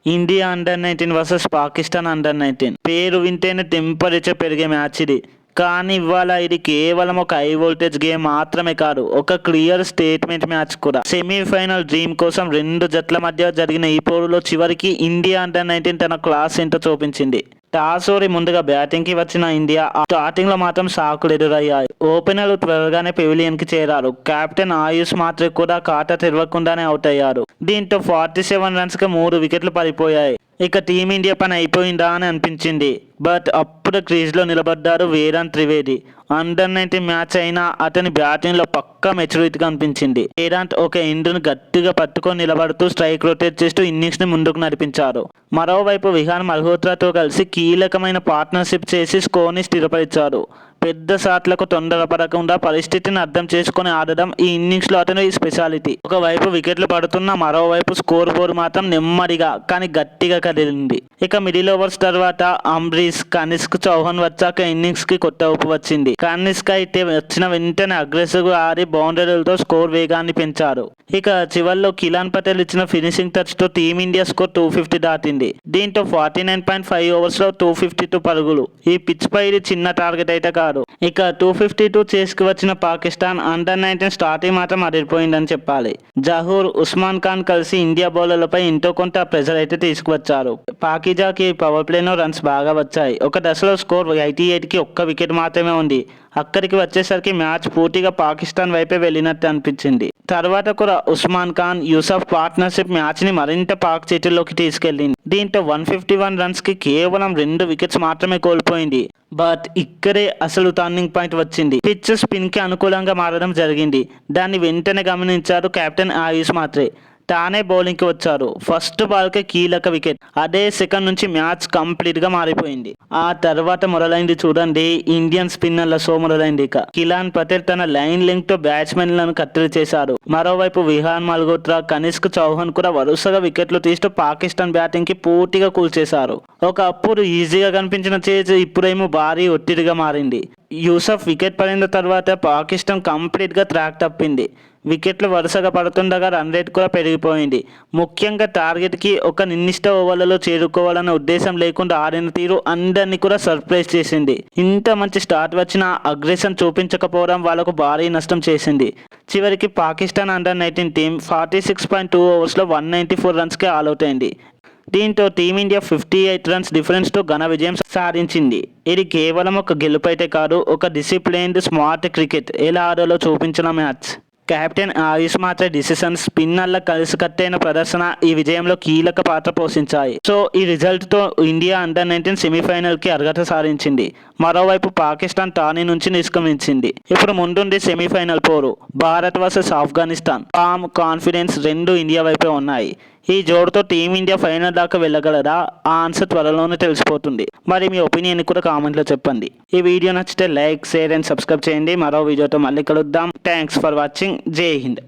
India under 19 versus Pakistan under 19. పేరు వింటేనే temperature పెరిగే మ్యాచ్ ఇది. కానీ ఇవాళ ఇది కేవలం ఒక హై వోల్టేజ్ గేమ్ మాత్రమే కాదు, ఒక క్లియర్ స్టేట్మెంట్ మ్యాచ్ కూడా. సెమీఫైనల్ డ్రీమ్ కోసం రెండు జట్ల మధ్య జరిగిన ఈ పోరులో చివరికి ఇండియా అండర్ 19 తన క్లాస్ ఏంటో చూపించింది. టాస్ ఓడి ముందుగా బ్యాటింగ్ కి వచ్చిన ఇండియా స్టార్టింగ్ లో మాత్రం షాకులు ఎదురయ్యాయి. ఓపెనర్లు త్వరగానే పెవిలియన్ కి చేరారు. కెప్టెన్ ఆయుష్ మాత్రే కూడా ఖాతా తెరవకుండానే అవుట్ అయ్యారు. దీంతో 47 రన్స్ కి 3 వికెట్లు పడిపోయాయి. ఇక టీమిండియా పని అయిపోయిందా అని అనిపించింది. బట్ అప్పుడు క్రీజ్లో నిలబడ్డారు వేదాంత్ త్రివేది. అండర్ 19 మ్యాచ్ అయినా అతని బ్యాటింగ్ లో పక్కా మెచ్యూరిటీగా అనిపించింది. వేదాంత్ ఒక ఎండ్ను గట్టిగా పట్టుకొని నిలబడుతూ స్ట్రైక్ రొటేట్ చేస్తూ ఇన్నింగ్స్ ని ముందుకు నడిపించారు. మరోవైపు విహాన్ మల్హోత్రాతో కలిసి కీలకమైన పార్ట్నర్షిప్ చేసి స్కోర్ ని స్థిరపరిచారు. పెద్ద షాట్లకు తొందరపడకుండా పరిస్థితిని అర్థం చేసుకుని ఆడడం ఈ ఇన్నింగ్స్ లో అతని స్పెషాలిటీ. ఒకవైపు వికెట్లు పడుతున్న మరోవైపు స్కోర్ బోర్డు మాత్రం నెమ్మదిగా కానీ గట్టిగా కదిలింది. ఇక మిడిల్ ఓవర్స్ తర్వాత అంబరీష్, కనిష్క్, చౌహాన్ వచ్చాక ఇన్నింగ్స్ కి కొత్త ఊపు వచ్చింది. కనిష్క్ అయితే వచ్చిన వెంటనే అగ్రెసివ్ గా ఆడి బౌండరీలతో స్కోర్ వేగాన్ని పెంచారు. ఇక చివర్లో కిలాన్ పటేల్ ఇచ్చిన ఫినిషింగ్ టచ్ తో టీమిండియా స్కోర్ 250 దాటింది. దీంతో 49.5 ఓవర్స్ లో 252 పరుగులు. ఈ పిచ్ పై ఇది చిన్న టార్గెట్ అయితే కాదు. ఇక 252 చేసుకు వచ్చిన పాకిస్తాన్ అండర్ 19 స్టార్టింగ్ మాత్రం అదిరిపోయిందని చెప్పాలి. జహూర్, ఉస్మాన్ ఖాన్ కలిసి ఇండియా బౌలర్లపై ఎంతో కొంత ప్రెజర్ అయితే తీసుకువచ్చారు. పాకిజాకి పవర్ ప్లేలో రన్స్ బాగా వచ్చాయి. ఒక దశలో స్కోర్ 88 కి ఒక్క వికెట్ మాత్రమే ఉంది. అక్కడికి వచ్చేసరికి మ్యాచ్ పూర్తిగా పాకిస్తాన్ వైపే వెళ్ళినట్టు అనిపించింది. తర్వాత కూడా ఉస్మాన్ ఖాన్, యూసఫ్ పార్ట్నర్షిప్ మ్యాచ్ ని మరింత పాక్ చేతుల్లోకి తీసుకెళ్లింది. దీంతో 151 రన్స్ కి కేవలం 2 వికెట్స్ మాత్రమే కోల్పోయింది. బట్ ఇక్కడే అసలు టర్నింగ్ పాయింట్ వచ్చింది. పిచ్ స్పిన్ కి అనుకూలంగా మారడం జరిగింది. దాన్ని వెంటనే గమనించారు కెప్టెన్ ఆయుష్ మాత్రే. తానే బౌలింగ్ కి వచ్చారు. ఫస్ట్ బాల్ కి కీలక వికెట్. అదే సెకండ్ నుంచి మ్యాచ్ కంప్లీట్ గా మారిపోయింది. ఆ తర్వాత మొదలైంది చూడండి ఇండియన్ స్పిన్నర్ల షో మొదలైంది. ఇక కిలాన్ పటేల్ తన లైన్ లెంగ్త్ తో బ్యాట్స్మెన్ లను కట్టడి చేశారు. మరోవైపు విహాన్ మల్హోత్రా, కనిష్క్, చౌహాన్ కూడా వరుసగా వికెట్లు తీస్తూ పాకిస్తాన్ బ్యాటింగ్ కి పూర్తిగా కూల్చేశారు. ఒకప్పుడు ఈజీగా కనిపించిన చేజ్ ఇప్పుడేమో భారీ ఒత్తిడిగా మారింది. యూసఫ్ వికెట్ పడిన తర్వాత పాకిస్తాన్ కంప్లీట్ గా ట్రాక్ తప్పింది. వికెట్లు వరుసగా పడుతుండగా రన్ రేట్ కూడా పెరిగిపోయింది. ముఖ్యంగా టార్గెట్ కి ఒక నిర్దిష్ట ఓవర్లలో చేరుకోవాలన్న ఉద్దేశం లేకుండా ఆడిన తీరు అందరినీ కూడా సర్ప్రైజ్ చేసింది. ఇంత మంచి స్టార్ట్ వచ్చినా అగ్రెషన్ చూపించకపోవడం వాళ్ళకు భారీ నష్టం చేసింది. చివరికి పాకిస్తాన్ అండర్ 19 టీం 46.2 ఓవర్స్ లో 194 రన్స్ కి ఆల్అౌట్ అయింది. దీంతో టీమిండియా 58 రన్స్ డిఫరెన్స్ తో ఘన విజయం సాధించింది. ఇది కేవలం ఒక గెలుపైతే కాదు, ఒక డిసిప్లైన్డ్ స్మార్ట్ క్రికెట్ ఎలా ఆడాలో చూపించిన మ్యాచ్. కెప్టెన్ ఆయుష్ మాత్రే డిసిషన్, స్పిన్నర్ల కలిసికట్టైన ప్రదర్శన ఈ విజయంలో కీలక పాత్ర పోషించాయి. సో ఈ రిజల్ట్ తో ఇండియా అండర్ 19 సెమీఫైనల్ కి అర్హత సాధించింది. మరోవైపు పాకిస్తాన్ టానీ నుంచి నిష్క్రమించింది. ఇప్పుడు ముందుండి సెమీఫైనల్ పోరు Bharat versus Afghanistan. Form, confidence రెండు ఇండియా వైపే ఉన్నాయి. ఈ జోడుతో టీమిండియా ఫైనల్ దాకా వెళ్ళగలదా? ఆ ఆన్సర్ త్వరలోనే తెలిసిపోతుంది. మరి మీ ఒపీనియన్ కూడా కామెంట్లో చెప్పండి. ఈ వీడియో నచ్చితే లైక్, షేర్ అండ్ సబ్స్క్రైబ్ చేయండి. మరో వీడియోతో మళ్ళీ కలుద్దాం. Thanks for watching. జై హింద్.